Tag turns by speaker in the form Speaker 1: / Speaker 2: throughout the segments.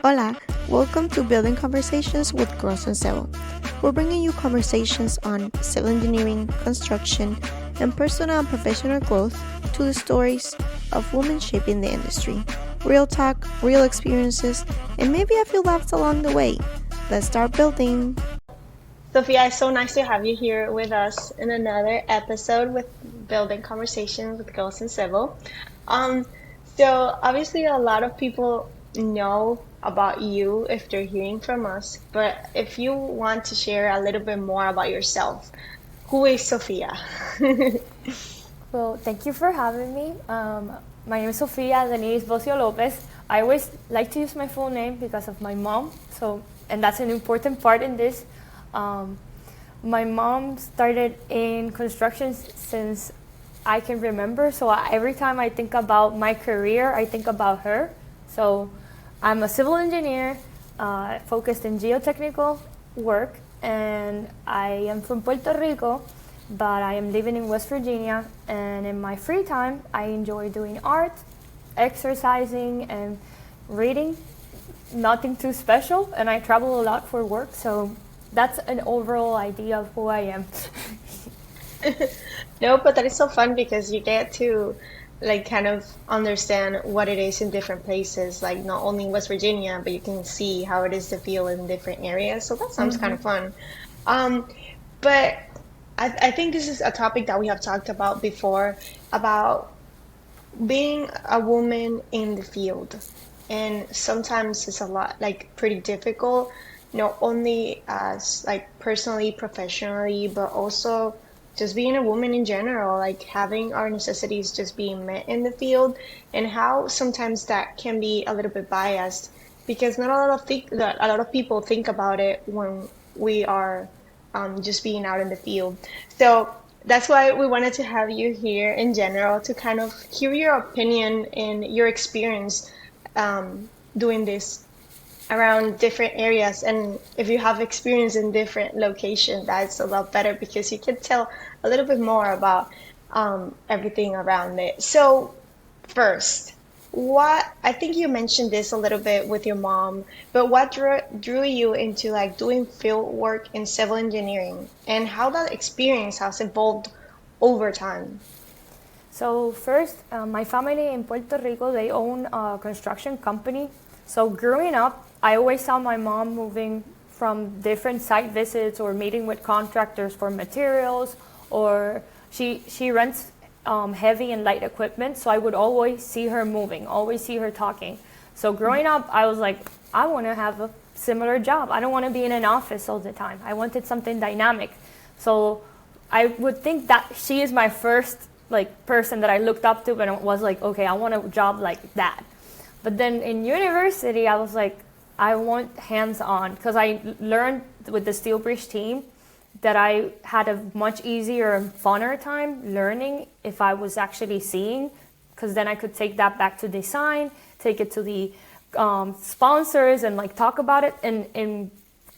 Speaker 1: Hola, welcome to Building Conversations with Girls in Civil. We're bringing you conversations on civil engineering, construction, and personal and professional growth to the stories of women shaping the industry. Real talk, real experiences, and maybe a few laughs along the way. Let's start building.
Speaker 2: Sophia, it's so nice to have you here with us in another episode with Building Conversations with Girls in Civil. Um, so obviously a lot of people know about you if they're hearing from us, but if you want to share a little bit more about yourself, who is Sophia?
Speaker 3: Well, thank you for having me. My name is Sofia Denise Bocio Lopez. I always like to use my full name because of my mom, and that's an important part in this. Um, my mom started in construction since I can remember, so every time I think about my career, I think about her. So I'm a civil engineer focused in geotechnical work, and I am from Puerto Rico, but I am living in West Virginia, and in my free time, I enjoy doing art, exercising, and reading. Nothing too special, and I travel a lot for work, so that's an overall idea of who I am.
Speaker 2: No, but that is so fun because you get to like kind of understand what it is in different places, like not only in West Virginia, but you can see how it is to feel in different areas. So that sounds kind of fun. Um, but I think this is a topic that we have talked about before about being a woman in the field. And sometimes it's a lot like pretty difficult, not only as like personally, professionally, but also just being a woman in general, like having our necessities just being met in the field, and how sometimes that can be a little bit biased because not a lot of a lot of people think about it when we are just being out in the field. So that's why we wanted to have you here in general to kind of hear your opinion and your experience doing this around different areas. And if you have experience in different locations, that's a lot better because you can tell a little bit more about everything around it. So, first, what I think you mentioned this a little bit with your mom, but what drew you into like doing field work in civil engineering and how that experience has evolved over time?
Speaker 3: So first, my family in Puerto Rico, they own a construction company. So growing up, I always saw my mom moving from different site visits or meeting with contractors for materials, or she rents heavy and light equipment. So I would always see her moving, always see her talking. So growing up, I was like, I want to have a similar job. I don't want to be in an office all the time. I wanted something dynamic. So I would think that she is my first like person that I looked up to and was like, okay, I want a job like that. But then in university, I was like, I want hands-on because I learned with the Steel Bridge team that I had a much easier and funner time learning if I was actually seeing, because then I could take that back to design, take it to the sponsors and like talk about it. And in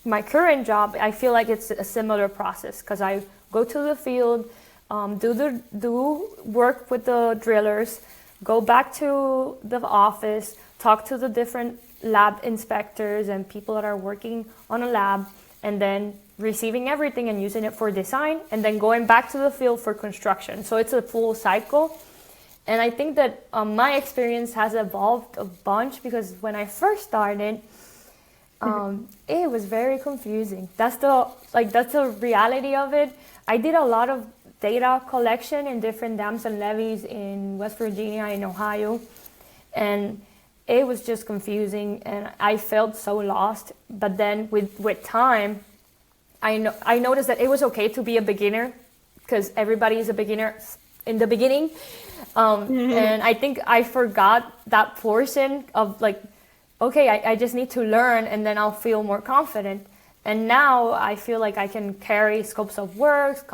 Speaker 3: my current job, I feel like it's a similar process because I go to the field, do work with the drillers, go back to the office, talk to the different lab inspectors and people that are working on a lab, and then receiving everything and using it for design, and then going back to the field for construction. So it's a full cycle. And I think that my experience has evolved a bunch because when I first started, it was very confusing. That's the reality of it. I did a lot of data collection in different dams and levees in West Virginia, in Ohio, and it was just confusing, and I felt so lost. But then with time, I noticed that it was okay to be a beginner because everybody is a beginner in the beginning, and I think I forgot that portion of like, okay, I just need to learn, and then I'll feel more confident. And now I feel like I can carry scopes of work,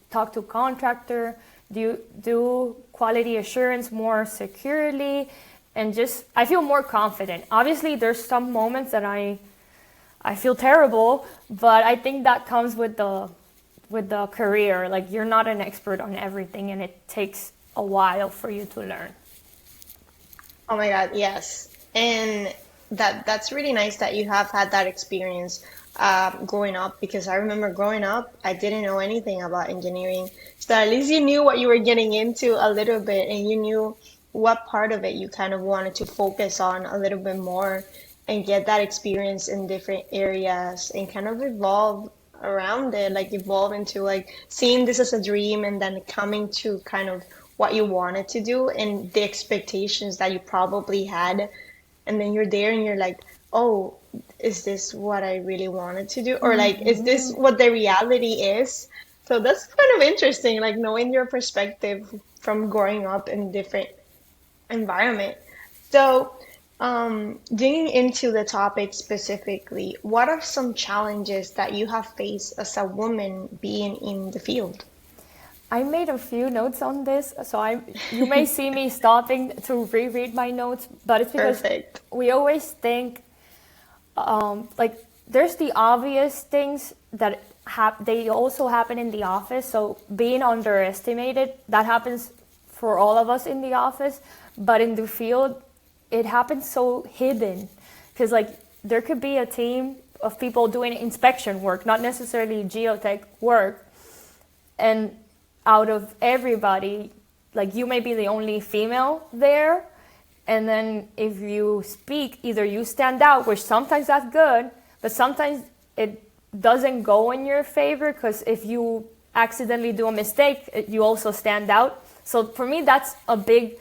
Speaker 3: talk to contractor, do quality assurance more securely, and just I feel more confident. Obviously, there's some moments that I feel terrible, but I think that comes with the career. Like you're not an expert on everything, and it takes a while for you to learn.
Speaker 2: Oh my God, yes. And that's really nice that you have had that experience growing up, because I remember growing up, I didn't know anything about engineering. So at least you knew what you were getting into a little bit, and you knew what part of it you kind of wanted to focus on a little bit more and get that experience in different areas and kind of evolve around it, like evolve into like seeing this as a dream and then coming to kind of what you wanted to do and the expectations that you probably had, and then you're there and you're like, oh, is this what I really wanted to do? Or like, is this what the reality is? So that's kind of interesting, like knowing your perspective from growing up in different environment. So, digging into the topic specifically, what are some challenges that you have faced as a woman being in the field?
Speaker 3: I made a few notes on this, so you may see me stopping to reread my notes, but it's because
Speaker 2: Perfect.
Speaker 3: we always think like there's the obvious things that they also happen in the office. So being underestimated, that happens for all of us in the office, but in the field, it happens so hidden, because like there could be a team of people doing inspection work, not necessarily geotech work, and out of everybody, like you may be the only female there, and then if you speak, either you stand out, which sometimes that's good, but sometimes it doesn't go in your favor, because if you accidentally do a mistake, you also stand out. So for me, that's a big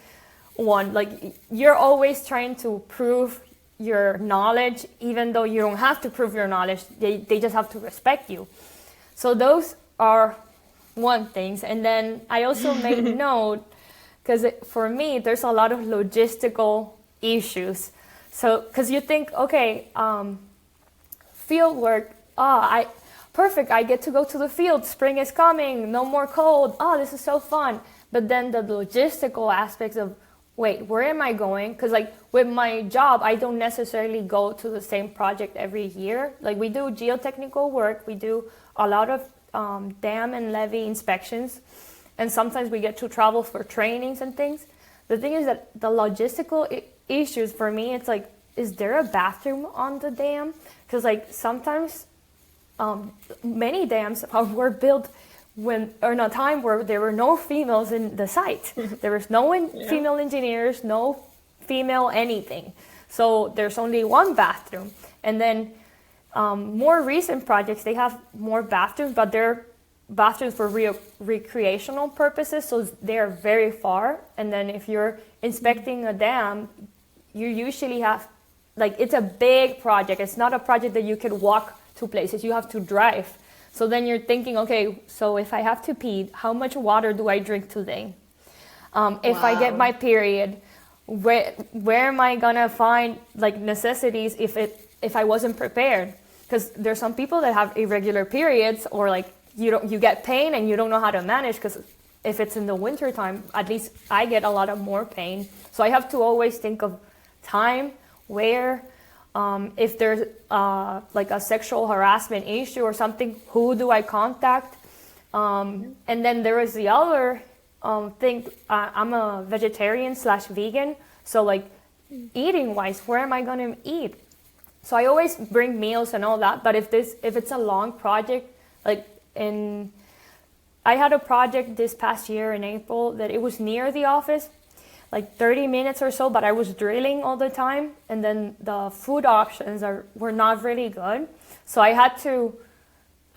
Speaker 3: one. Like you're always trying to prove your knowledge, even though you don't have to prove your knowledge. They just have to respect you. So those are one things. And then I also made note, because for me, there's a lot of logistical issues. So, because you think, okay, field work, perfect, I get to go to the field, spring is coming, no more cold, this is so fun. But then the logistical aspects of, wait, where am I going? Because like with my job, I don't necessarily go to the same project every year. Like we do geotechnical work, we do a lot of dam and levee inspections, and sometimes we get to travel for trainings and things. The thing is that the logistical issues for me, it's like, is there a bathroom on the dam? Because like sometimes many dams were built in a time where there were no females in the site. There was no female engineers, no female anything. So there's only one bathroom. And then more recent projects, they have more bathrooms, but they're bathrooms for recreational purposes, so they're very far. And then if you're inspecting a dam, you usually have, like, it's a big project. It's not a project that you can walk to places. You have to drive. So then you're thinking, okay, so if I have to pee, how much water do I drink today? If I get my period, where am I gonna find like necessities if I wasn't prepared? Because there's some people that have irregular periods, or like you get pain and you don't know how to manage, because if it's in the winter time, at least I get a lot of more pain. So I have to always think of time, where, if there's like a sexual harassment issue or something, who do I contact? And then there is the other thing, I'm a vegetarian/vegan, so like eating wise, where am I gonna eat? So I always bring meals and all that, but if it's a long project, like I had a project this past year in April that it was near the office, like 30 minutes or so, but I was drilling all the time, and then the food options were not really good. So I had to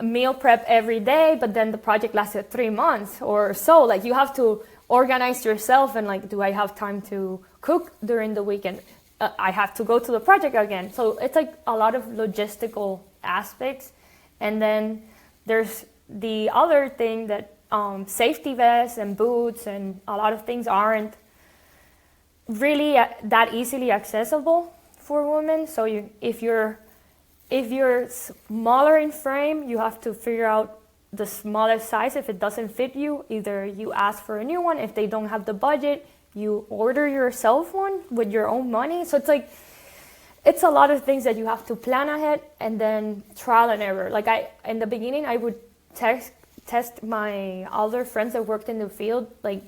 Speaker 3: meal prep every day, but then the project lasted 3 months or so. Like you have to organize yourself, and like, do I have time to cook during the weekend? I have to go to the project again. So it's like a lot of logistical aspects. And then there's the other thing that safety vests and boots and a lot of things aren't really that easily accessible for women. So if you're smaller in frame, you have to figure out the smallest size. If it doesn't fit you, either you ask for a new one. If they don't have the budget, you order yourself one with your own money. So it's like, it's a lot of things that you have to plan ahead, and then trial and error. Like in the beginning, I would test my other friends that worked in the field. Like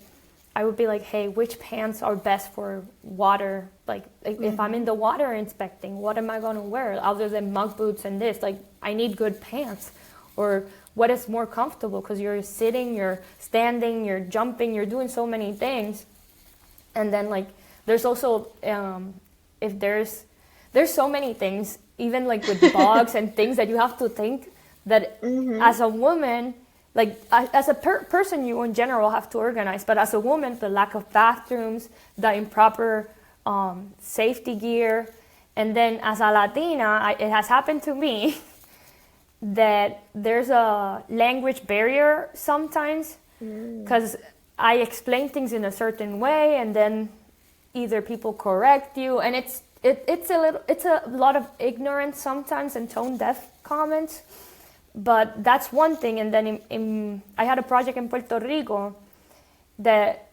Speaker 3: I would be like, hey, which pants are best for water Like if I'm in the water inspecting, what am I going to wear other than mug boots and this? Like I need good pants, or what is more comfortable, because you're sitting, you're standing, you're jumping, you're doing so many things. And then like there's also if there's so many things, even like with bugs and things that you have to think that as a woman, like as a person, you in general have to organize, but as a woman, the lack of bathrooms, the improper safety gear, and then as a Latina, it has happened to me that there's a language barrier sometimes, because I explain things in a certain way, and then either people correct you, and it's a lot of ignorance sometimes and tone deaf comments. But that's one thing. And then I had a project in Puerto Rico that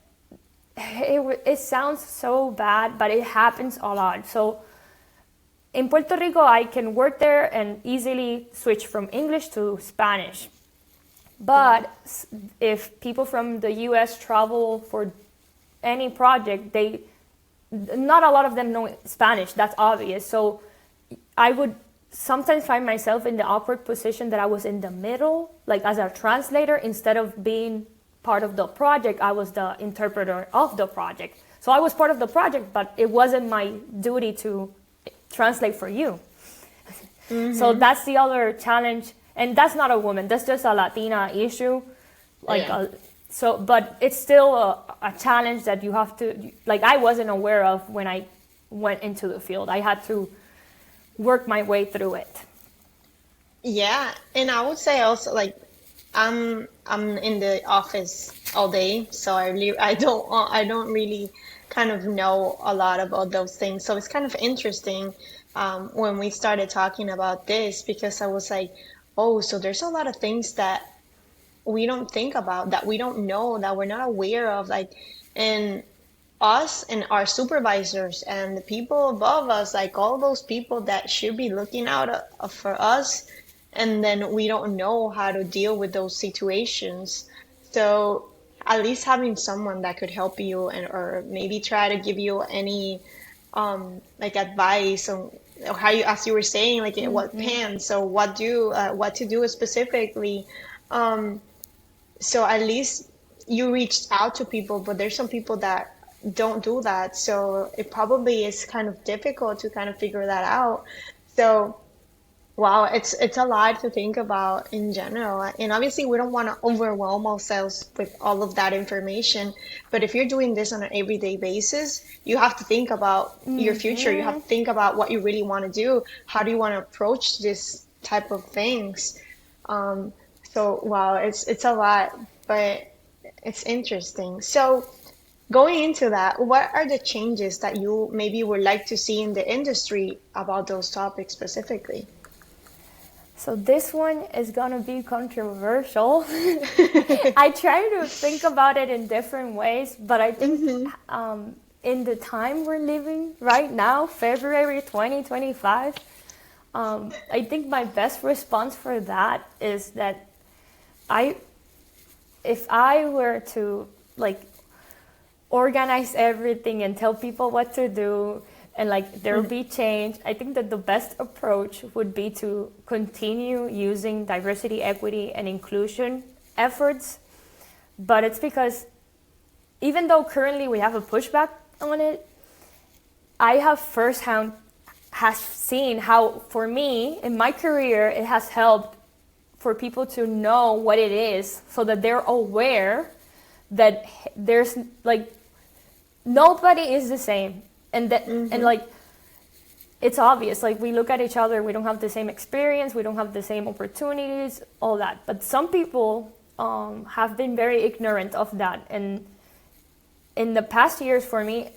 Speaker 3: it sounds so bad, but it happens a lot. So in Puerto Rico, I can work there and easily switch from English to Spanish. But if people from the US travel for any project, not a lot of them know Spanish, that's obvious. So I would sometimes find myself in the awkward position that I was in the middle, like as a translator, instead of being part of the project, I was the interpreter of the project. So I was part of the project, but it wasn't my duty to translate for you. So that's the other challenge. And that's not a woman, that's just a Latina issue. But it's still a challenge that you have to, like I wasn't aware of when I went into the field. I had to work my way through it.
Speaker 2: Yeah, and I would say also like I'm in the office all day, so I don't really kind of know a lot about those things. So it's kind of interesting when we started talking about this, because I was like, oh, so there's a lot of things that we don't think about, that we don't know, that we're not aware of, like, and us and our supervisors and the people above us, like all those people that should be looking out for us, and then we don't know how to deal with those situations. So at least having someone that could help you, or maybe try to give you any like advice on how you, as you were saying, like what pants, or what to do specifically. So at least you reached out to people, but there's some people that don't do that. So it probably is kind of difficult to kind of figure that out. So wow, it's a lot to think about in general. And obviously we don't want to overwhelm ourselves with all of that information. But if you're doing this on an everyday basis, you have to think about your future. You have to think about what you really want to do. How do you want to approach this type of things? So wow, it's a lot, but it's interesting. So going into that, what are the changes that you maybe would like to see in the industry about those topics specifically?
Speaker 3: So this one is gonna be controversial. I try to think about it in different ways, but I think in the time we're living right now, February 2025, I think my best response for that is that if I were to like organize everything and tell people what to do, and like there will be change, I think that the best approach would be to continue using diversity, equity, and inclusion efforts. But it's because even though currently we have a pushback on it, I have firsthand has seen how, for me, in my career, it has helped for people to know what it is, so that they're aware that there's like nobody is the same. And that, and like, it's obvious, like we look at each other, we don't have the same experience, we don't have the same opportunities, all that. But some people have been very ignorant of that. And in the past years for me,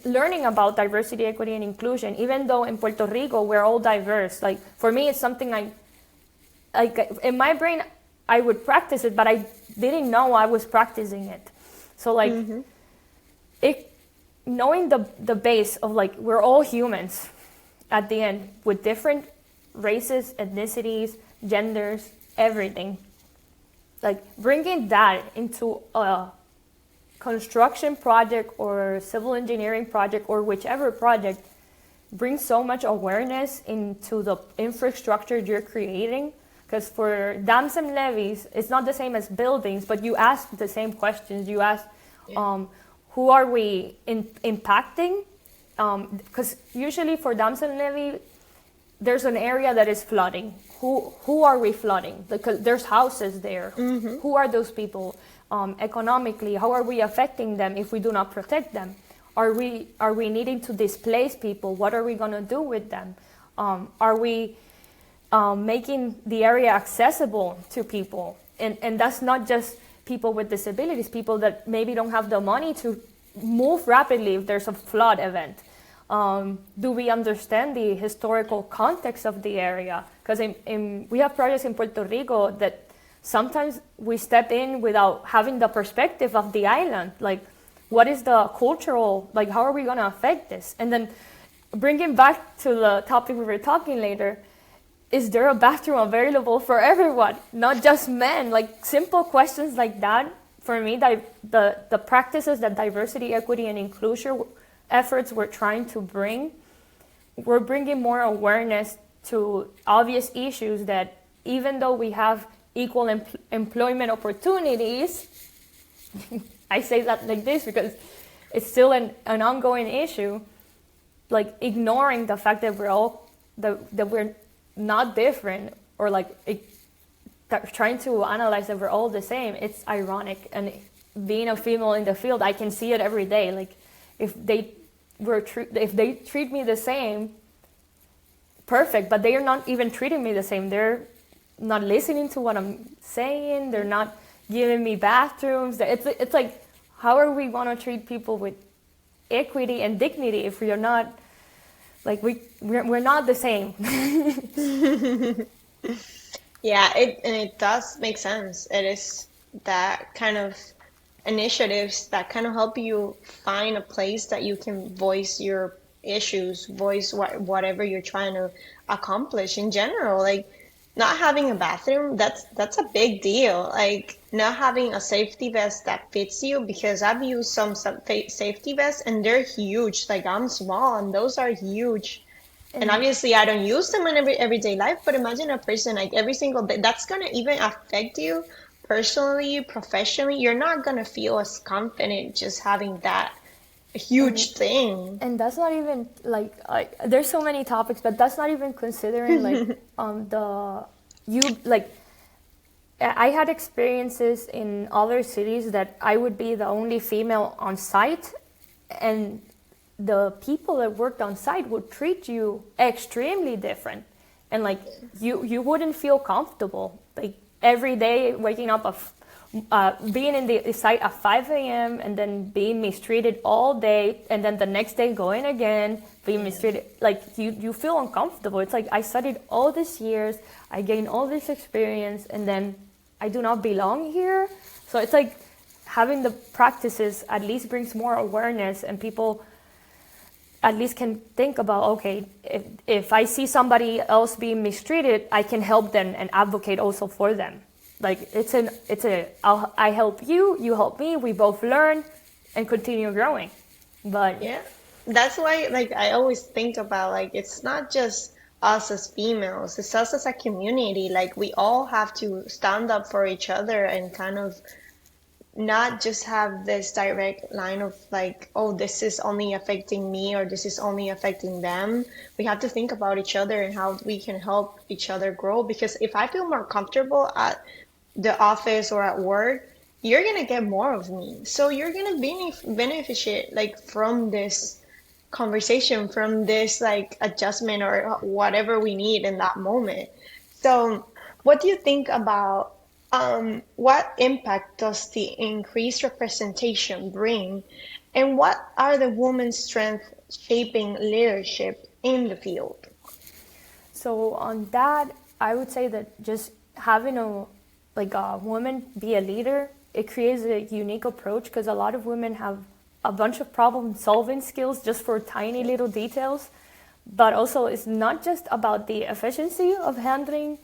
Speaker 3: learning about diversity, equity, and inclusion, even though in Puerto Rico, we're all diverse, like for me, it's something like in my brain, I would practice it, but I didn't know I was practicing it. So like, knowing the base of like we're all humans at the end, with different races, ethnicities, genders, everything, like bringing that into construction project or civil engineering project or whichever project brings so much awareness into the infrastructure you're creating. Because for dams and levees, it's not the same as buildings, but you ask the same questions. You ask, who are we impacting? Because usually for dams and levees, there's an area that is flooding. Who are we flooding? Because there's houses there. Mm-hmm. Who are those people? Economically, how are we affecting them if we do not protect them? Are we needing to displace people? What are we going to do with them? Are we making the area accessible to people? And that's not just people with disabilities, people that maybe don't have the money to move rapidly if there's a flood event. Do we understand the historical context of the area? Because we have projects in Puerto Rico that sometimes we step in without having the perspective of the island. Like, what is the cultural, like, how are we going to affect this? And then bringing back to the topic we were talking later, is there a bathroom available for everyone, not just men? Like, simple questions like that, for me, the practices that diversity, equity, and inclusion efforts we're trying to bring, we're bringing more awareness to obvious issues that even though we have equal employment opportunities, I say that like this because it's still an ongoing issue, like ignoring the fact that we're not different, or like trying to analyze that we're all the same. It's ironic. And being a female in the field, I can see it every day. Like, if they treat me the same, perfect, but they are not even treating me the same. They're not listening to what I'm saying. They're not giving me bathrooms. It's like, how are we going to treat people with equity and dignity if we are not, like, we're not the same?
Speaker 2: Yeah, it does make sense. It is that kind of initiatives that kind of help you find a place that you can voice your issues, voice whatever you're trying to accomplish in general. Like, not having a bathroom, that's a big deal. Like, not having a safety vest that fits you, because I've used some safety vests and they're huge. Like, I'm small and those are huge. And obviously I don't use them in everyday life, but imagine a person like every single day, that's going to even affect you personally, professionally. You're not going to feel as confident just having that huge thing.
Speaker 3: And that's not even like, there's so many topics, but that's not even considering like I had experiences in other cities that I would be the only female on site, and the people that worked on site would treat you extremely different, and like you wouldn't feel comfortable. Like, every day waking up being in the site at 5 a.m. and then being mistreated all day, and then the next day going again, being mistreated. Like, you feel uncomfortable. It's like, I studied all these years, I gained all this experience, and then I do not belong here. So it's like, having the practices at least brings more awareness, and people at least can think about, okay, if I see somebody else being mistreated, I can help them and advocate also for them. Like, I help you, you help me, we both learn and continue growing. But
Speaker 2: yeah, that's why, like, I always think about, like, it's not just us as females, it's us as a community. Like, we all have to stand up for each other and kind of not just have this direct line of like, oh, this is only affecting me or this is only affecting them. We have to think about each other and how we can help each other grow. Because if I feel more comfortable at the office or at work, you're gonna get more of me. So you're gonna benefit like from this conversation, from this like adjustment or whatever we need in that moment. So what do you think about what impact does the increased representation bring, and what are the women's strengths shaping leadership in the field?
Speaker 3: So on that, I would say that just having a woman be a leader, it creates a unique approach, because a lot of women have a bunch of problem-solving skills just for tiny little details, but also it's not just about the efficiency of handling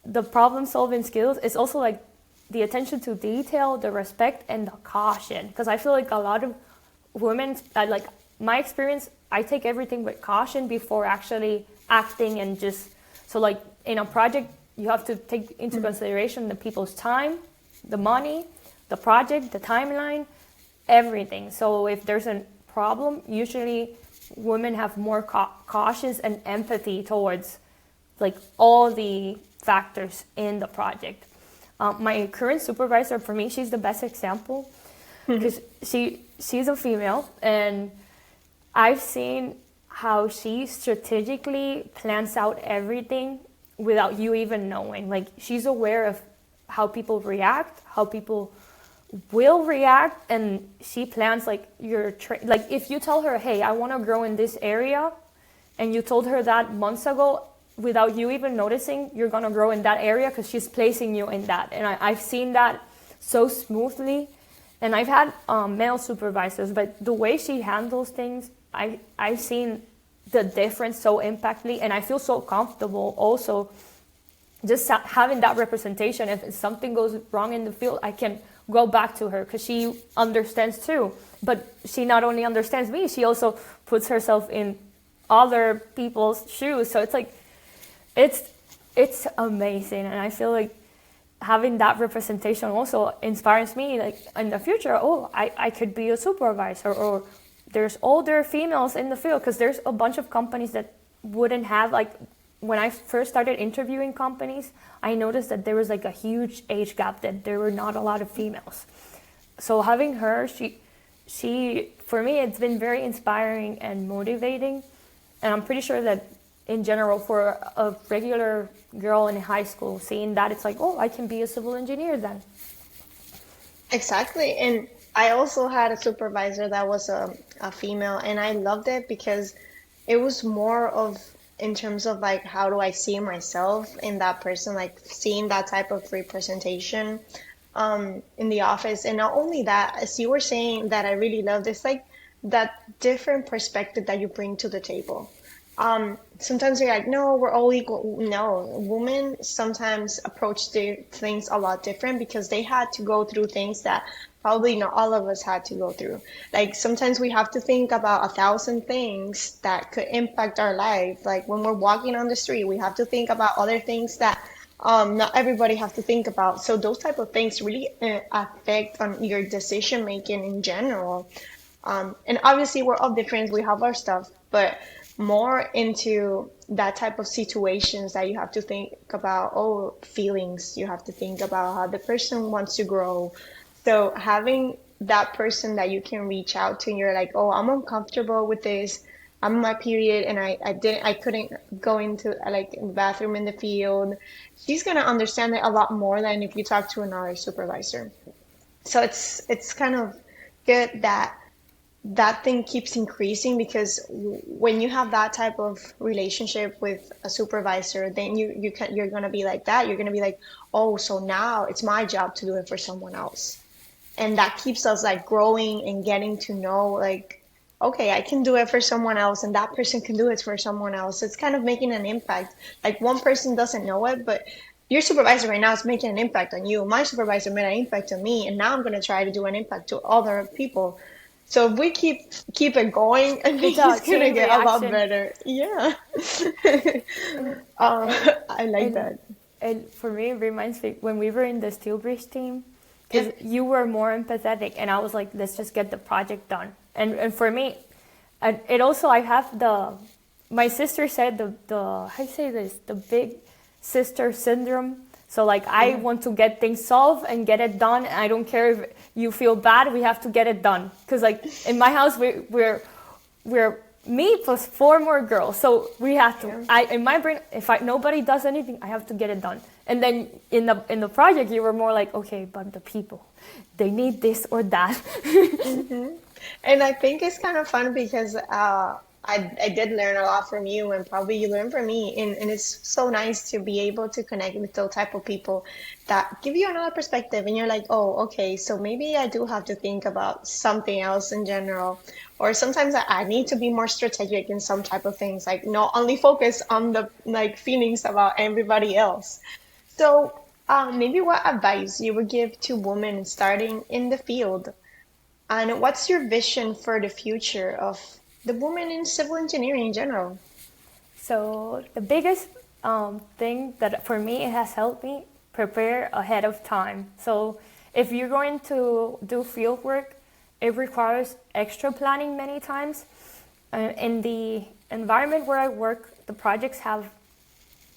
Speaker 3: the problem-solving skills. It's also like the attention to detail, the respect, and the caution. Because I feel like a lot of women, like my experience, I take everything with caution before actually acting and just, so like in a project, you have to take into consideration the people's time, the money, the project, the timeline, everything. So if there's a problem, usually women have more cautious and empathy towards like all the factors in the project. My current supervisor, for me, she's the best example because she's a female, and I've seen how she strategically plans out everything without you even knowing. Like, she's aware of how people react, how people will react, and she plans like like if you tell her, hey, I want to grow in this area, and you told her that months ago, without you even noticing, you're going to grow in that area because she's placing you in that. And I've seen that so smoothly. And I've had male supervisors, but the way she handles things, I've seen the difference so impactfully, and I feel so comfortable also just having that representation. If something goes wrong in the field, I can go back to her because she understands too. But she not only understands me, she also puts herself in other people's shoes. So it's like, it's amazing. And I feel like having that representation also inspires me, like in the future, I could be a supervisor, or there's older females in the field, because there's a bunch of companies that wouldn't have, like when I first started interviewing companies, I noticed that there was like a huge age gap, that there were not a lot of females. So having her, she for me, it's been very inspiring and motivating. And I'm pretty sure that in general, for a regular girl in high school, seeing that, it's like, oh, I can be a civil engineer then.
Speaker 2: Exactly. And I also had a supervisor that was a female, and I loved it because it was more of, in terms of like, how do I see myself in that person, like seeing that type of representation in the office. And not only that, as you were saying, that I really loved, it's like that different perspective that you bring to the table. Sometimes you're like, no, we're all equal. No, women sometimes approach the things a lot different because they had to go through things that probably not all of us had to go through. Like, sometimes we have to think about 1,000 things that could impact our life. Like when we're walking on the street, we have to think about other things that not everybody have to think about. So those type of things really affect on your decision making in general. And obviously we're all different. We have our stuff, but more into that type of situations that you have to think about, feelings. You have to think about how the person wants to grow. So having that person that you can reach out to, and you're like, I'm uncomfortable with this. I'm on my period, and I couldn't go into like the bathroom in the field. She's gonna understand it a lot more than if you talk to another supervisor. So it's kind of good that thing keeps increasing, because when you have that type of relationship with a supervisor, then you're going to be like that. You're going to be like, so now it's my job to do it for someone else. And that keeps us like growing and getting to know, like, okay, I can do it for someone else, and that person can do it for someone else. It's kind of making an impact. Like, one person doesn't know it, but your supervisor right now is making an impact on you. My supervisor made an impact on me, and now I'm going to try to do an impact to other people. So if we keep it going, I think it's gonna get a lot better. Yeah. I like that.
Speaker 3: And for me, it reminds me when we were in the Steel Bridge team, because you were more empathetic, and I was like, let's just get the project done. And for me, it also, I have my sister said how do you say this, the big sister syndrome. So like, I want to get things solved and get it done. And I don't care if you feel bad, we have to get it done. Because like in my house, we're me plus 4 more girls. So we have to, in my brain, if nobody does anything, I have to get it done. And then in the project, you were more like, okay, but the people, they need this or that.
Speaker 2: And I think it's kind of fun because I did learn a lot from you, and probably you learned from me, and it's so nice to be able to connect with those type of people that give you another perspective, and you're like, okay, so maybe I do have to think about something else in general, or sometimes I need to be more strategic in some type of things, like not only focus on the like feelings about everybody else. So Maybe what advice you would give to women starting in the field? And what's your vision for the future of the woman in civil engineering in general?
Speaker 3: So the biggest thing that for me it has helped me prepare ahead of time. So if you're going to do field work, it requires extra planning many times. In the environment where I work, the projects have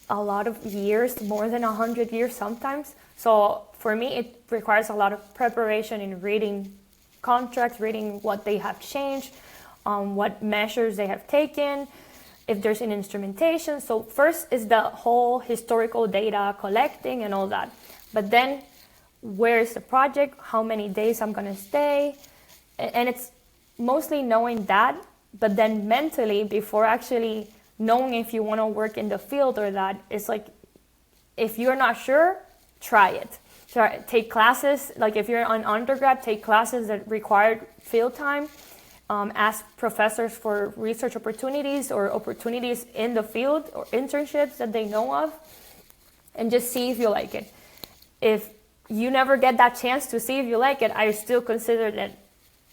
Speaker 3: a lot of years, more than 100 years sometimes. So for me, it requires a lot of preparation in reading contracts, reading what they have changed, what measures they have taken, if there's an instrumentation. So first is the whole historical data collecting and all that. But then where is the project, how many days I'm gonna stay, and it's mostly knowing that, but then mentally before actually knowing if you want to work in the field or that, it's like if you're not sure, try it. Take classes, like if you're an undergrad, take classes that require field time. Ask professors for research opportunities or opportunities in the field or internships that they know of, and just see if you like it. If you never get that chance to see if you like it, I still consider that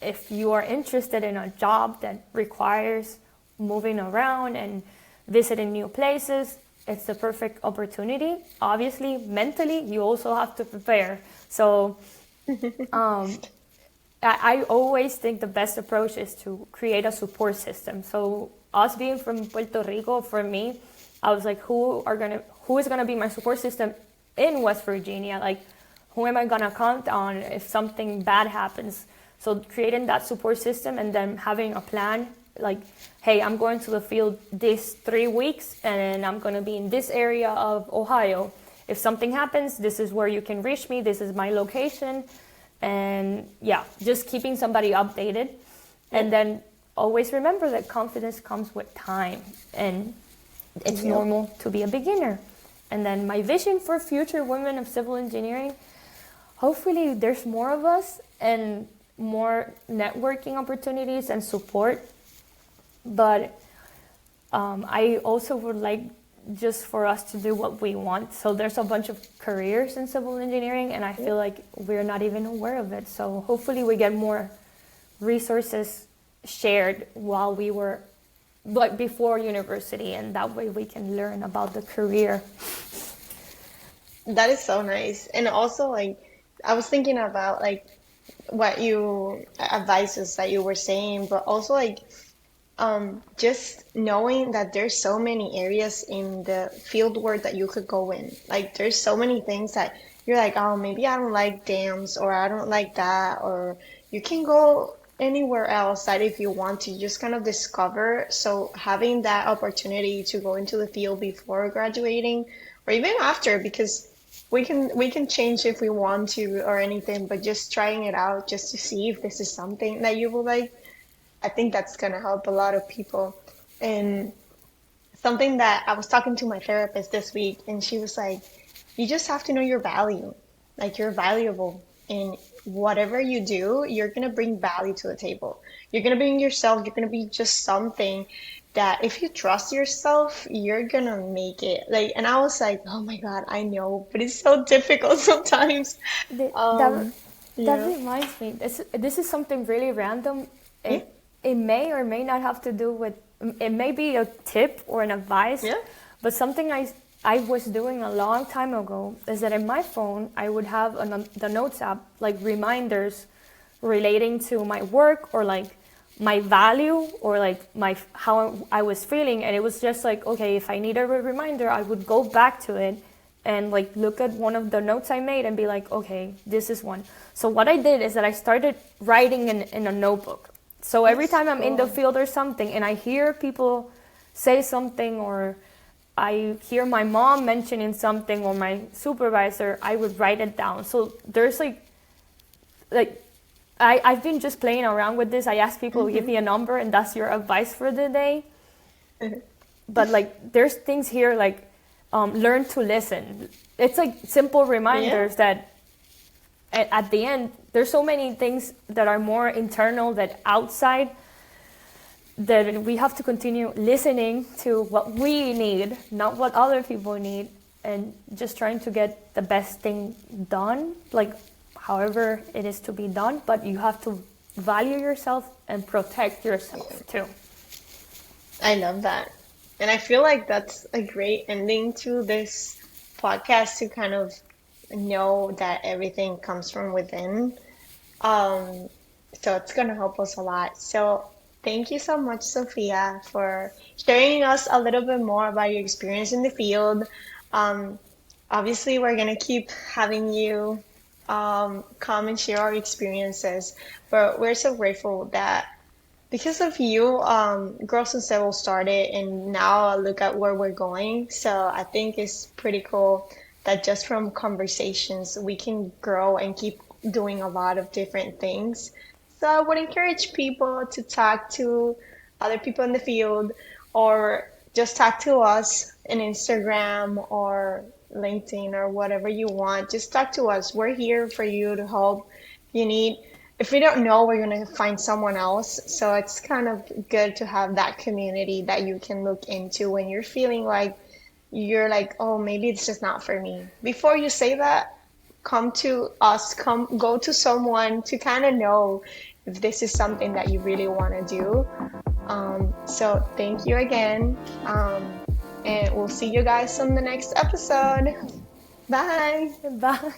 Speaker 3: if you are interested in a job that requires moving around and visiting new places, it's the perfect opportunity. Obviously, mentally, you also have to prepare. So I always think the best approach is to create a support system. So us being from Puerto Rico, for me, I was like, who is gonna be my support system in West Virginia? Like, who am I gonna count on if something bad happens? So creating that support system and then having a plan, like, hey, I'm going to the field this 3 weeks and I'm gonna be in this area of Ohio. If something happens, this is where you can reach me, this is my location. And yeah, just keeping somebody updated. And then always remember that confidence comes with time and it's normal to be a beginner. And then my vision for future women of civil engineering, hopefully there's more of us and more networking opportunities and support. But I also would like just for us to do what we want. So there's a bunch of careers in civil engineering and I feel like we're not even aware of it. So hopefully we get more resources shared while we were, like before university, and that way we can learn about the career.
Speaker 2: That is so nice. And also, like, I was thinking about like what you advices that you were saying, but also like just knowing that there's so many areas in the field work that you could go in. Like there's so many things that you're like, oh, maybe I don't like dams or I don't like that, or you can go anywhere else that if you want to just kind of discover. So having that opportunity to go into the field before graduating or even after, because we can change if we want to or anything, but just trying it out just to see if this is something that you will like. I think that's going to help a lot of people. And something that I was talking to my therapist this week, and she was like, you just have to know your value. Like, you're valuable. And whatever you do, you're going to bring value to the table. You're going to bring yourself, you're going to be just something that if you trust yourself, you're going to make it. Like, and I was like, oh my God, I know, but it's so difficult sometimes.
Speaker 3: That, that
Speaker 2: Yeah.
Speaker 3: reminds me, this is something really random.
Speaker 2: Yeah.
Speaker 3: It may or may not have to do with, it may be a tip or an advice,
Speaker 2: Yeah.
Speaker 3: but something I was doing a long time ago is that in my phone, I would have the Notes app, like reminders relating to my work or like my value or like how I was feeling. And it was just like, okay, if I need a reminder, I would go back to it and like look at one of the notes I made and be like, okay, this is one. So what I did is that I started writing in a notebook. So every time I'm in the field or something and I hear people say something or I hear my mom mentioning something or my supervisor, I would write it down. So there's like I've been just playing around with this. I ask people to give me a number and that's your advice for the day. But like there's things here like learn to listen. It's like simple reminders that at the end, there's so many things that are more internal than outside that we have to continue listening to what we need, not what other people need. and just trying to get the best thing done, like however it is to be done, but you have to value yourself and protect yourself too.
Speaker 2: I love that. And I feel like that's a great ending to this podcast, to kind of know that everything comes from within. Um, so it's going to help us a lot. So thank you so much, Sophia, for sharing us a little bit more about your experience in the field. Um, Obviously, we're going to keep having you come and share our experiences, but we're so grateful that because of you, Girls and Civil started, and now I look at where we're going. So I think it's pretty cool that just from conversations, we can grow and keep doing a lot of different things. So I would encourage people to talk to other people in the field, or just talk to us in Instagram or LinkedIn or whatever you want. Just talk to us. We're here for you to help. You need, if we don't know, we're going to find someone else. So it's kind of good to have that community that you can look into when you're feeling like you're like, oh, maybe it's just not for me. Before you say that, come to us, go to someone to kind of know if this is something that you really want to do. So thank you again. And we'll see you guys on the next episode. Bye.
Speaker 3: Bye.